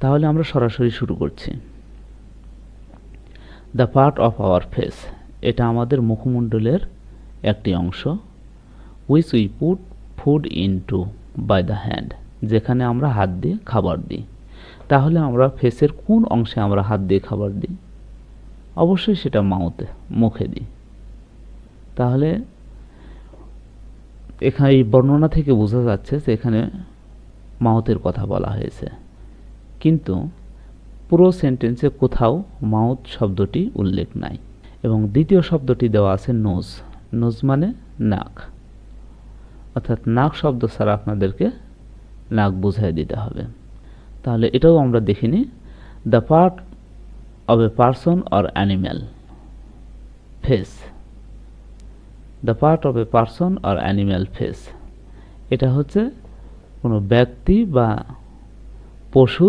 তাহলে আমরা সরাসরি শুরু করছি। The part of our face, এটা আমাদের মুখমণ্ডলের একটি অংশ। Which we put food into by the hand, যেখানে আমরা হাত দিয়ে খাবার দিই। তাহলে আমরা ফেসের কোন অংশে আমরা হাত দিয়ে খাবার দিই? অবশ্যই সেটা মাউথে, মুখে দিই। তাহলে এখানে এই বর্ণনা থেকে বোঝা যাচ্ছে যে এখানে মাউথের কথা বলা হয়েছে, কিন্তু পুরো সেন্টেন্সে কোথাও মাউথ শব্দটি উল্লেখ নাই। এবং দ্বিতীয় শব্দটি দেওয়া আছে নোজ। নোজ মানে নাক, অর্থাৎ নাক শব্দ ছাড়া আপনাদেরকে নাক বুঝাই দিতে হবে। তাহলে এটাও আমরা দেখিনি। The part of a person or animal face, the part of a person or animal face, এটা হচ্ছে কোনো ব্যক্তি বা পশুর